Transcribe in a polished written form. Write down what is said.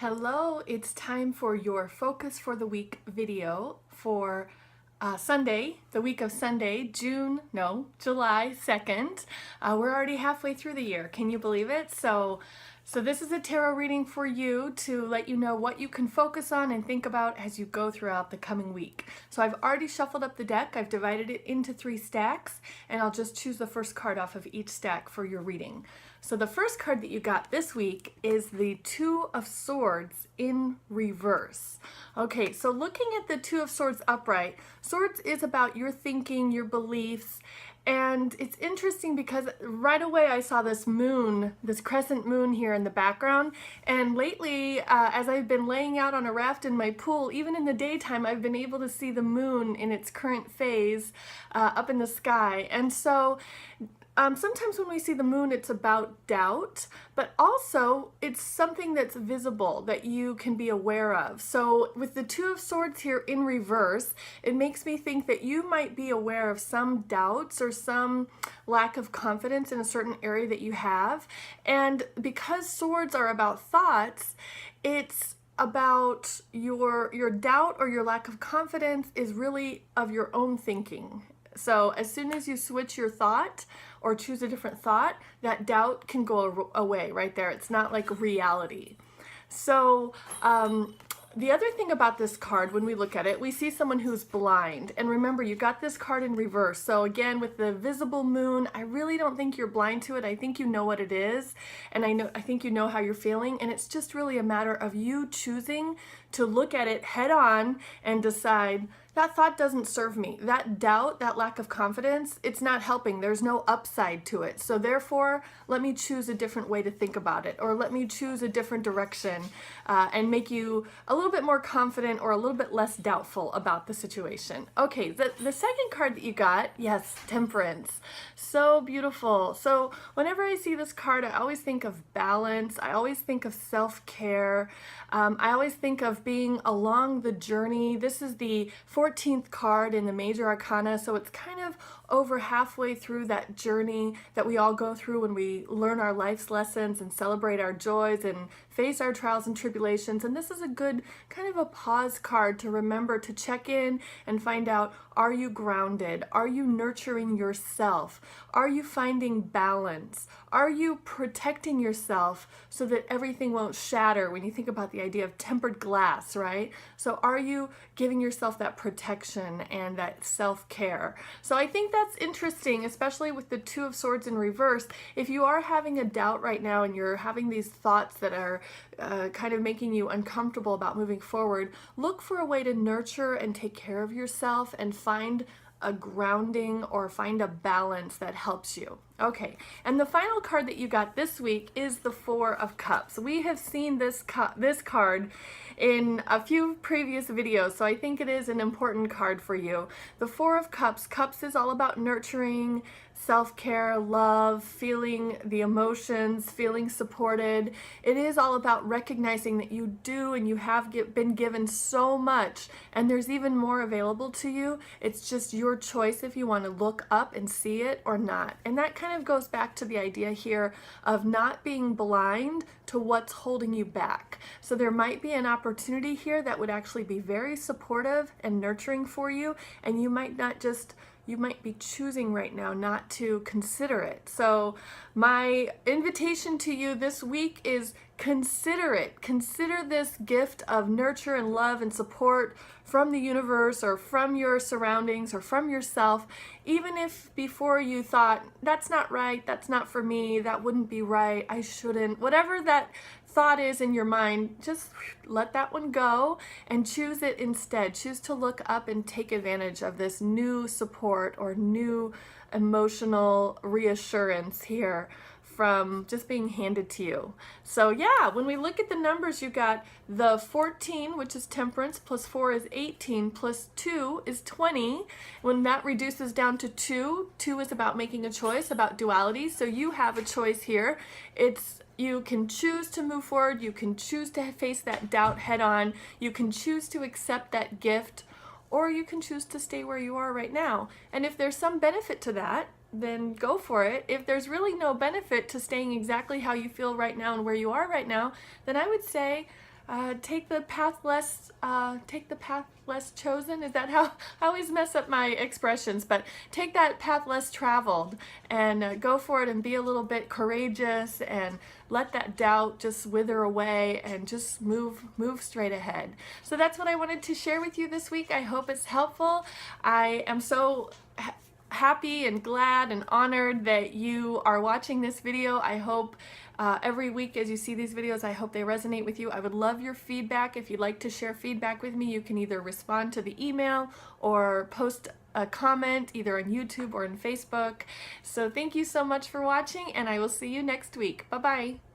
Hello, it's time for your Focus for the Week video for Sunday, the week of Sunday, July 2nd. We're already halfway through the year. Can you believe it? So this is a tarot reading for you to let you know what you can focus on and think about as you go throughout the coming week. So I've already shuffled up the deck. I've divided it into 3 stacks, and I'll just choose the first card off of each stack for your reading. So the first card that you got this week is the Two of Swords in reverse. Okay, so looking at the Two of Swords upright, Swords is about your thinking, your beliefs, and it's interesting because right away I saw this moon, this crescent moon here in the background, and lately as I've been laying out on a raft in my pool, even in the daytime, I've been able to see the moon in its current phase up in the sky. And so sometimes when we see the moon, it's about doubt, but also it's something that's visible that you can be aware of. So with the Two of Swords here in reverse, it makes me think that you might be aware of some doubts or some lack of confidence in a certain area that you have. And because swords are about thoughts, it's about your doubt or your lack of confidence is really of your own thinking. So as soon as you switch your thought or choose a different thought, that doubt can go away right there. It's not like reality. So the other thing about this card, when we look at it, we see someone who's blind. And remember, you got this card in reverse. So again, with the visible moon, I really don't think you're blind to it. I think you know what it is. And I think you know how you're feeling. And it's just really a matter of you choosing to look at it head on and decide, that thought doesn't serve me. That doubt, that lack of confidence, it's not helping. There's no upside to it. So therefore, let me choose a different way to think about it, or let me choose a different direction and make you a little bit more confident or a little bit less doubtful about the situation. Okay, the second card that you got, yes, Temperance. So beautiful. So whenever I see this card, I always think of balance. I always think of self-care. I always think of being along the journey. This is the 14th card in the Major Arcana, so it's kind of over halfway through that journey that we all go through when we learn our life's lessons and celebrate our joys and face our trials and tribulations. And this is a good kind of a pause card to remember to check in and find out, are you grounded? Are you nurturing yourself? Are you finding balance? Are you protecting yourself so that everything won't shatter when you think about the idea of tempered glass, right? So are you giving yourself that protection and that self-care? So I think that's interesting, especially with the Two of Swords in reverse. If you are having a doubt right now and you're having these thoughts that are kind of making you uncomfortable about moving forward, look for a way to nurture and take care of yourself and find a grounding or find a balance that helps you. Okay, and the final card that you got this week is the Four of Cups. We have seen this card in a few previous videos, so I think it is an important card for you. The Four of Cups. Cups is all about nurturing, self-care, love, feeling the emotions, feeling supported. It is all about recognizing that you do and you have been given so much, and there's even more available to you. It's just your choice if you want to look up and see it or not. And that kind of goes back to the idea here of not being blind to what's holding you back. So there might be an opportunity here that would actually be very supportive and nurturing for you, and you might be choosing right now not to consider it. So my invitation to you this week is consider it. Consider this gift of nurture and love and support from the universe or from your surroundings or from yourself, even if before you thought, that's not right, that's not for me, that wouldn't be right, I shouldn't, whatever that thought is in your mind, just let that one go and choose it instead. Choose to look up and take advantage of this new support or new emotional reassurance here from just being handed to you. So yeah, when we look at the numbers, you got the 14, which is Temperance, plus 4 is 18, plus 2 is 20. When that reduces down to 2, 2 is about making a choice, about duality. So you have a choice here. You can choose to move forward, you can choose to face that doubt head on, you can choose to accept that gift, or you can choose to stay where you are right now. And if there's some benefit to that, then go for it. If there's really no benefit to staying exactly how you feel right now and where you are right now, then I would say take the path less chosen. Is that how I always mess up my expressions? But take that path less traveled and go for it and be a little bit courageous and let that doubt just wither away and just move straight ahead. So that's what I wanted to share with you this week. I hope it's helpful. I am so happy and glad and honored that you are watching this video. I hope every week as you see these videos, I hope they resonate with you. I would love your feedback. If you'd like to share feedback with me, you can either respond to the email or post a comment either on YouTube or on Facebook. So thank you so much for watching, and I will see you next week. Bye-bye.